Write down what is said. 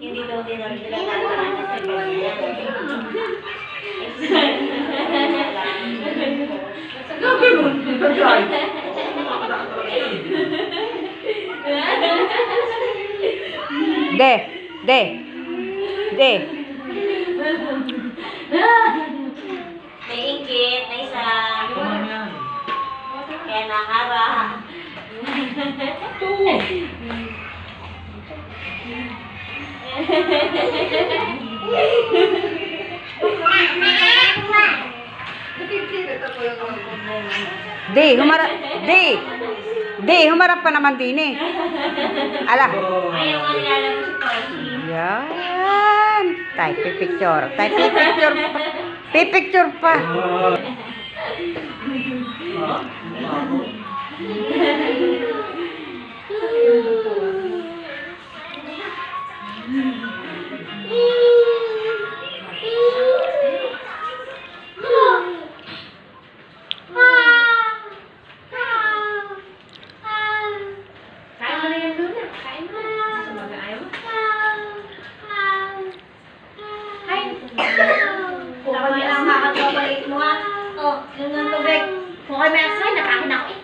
Hindi daw din namin sila tataan sa kanya. Grabe mo, nagay. De. May inggit, may isa. Kuman yan. Kaya naharap. Humarap ka naman din eh. Ala. Ayaw nga nilalaro si Percy. Yan. Tayo, pipicture. Pipicture pa. Kain mo na yan, Luna. Kain mo. Sumaga ayaw mo. Kain. Kung kami ang makakabalik mo ha. Oh, yun ang tubig. Kung kami ang sign, nakakin ako eh.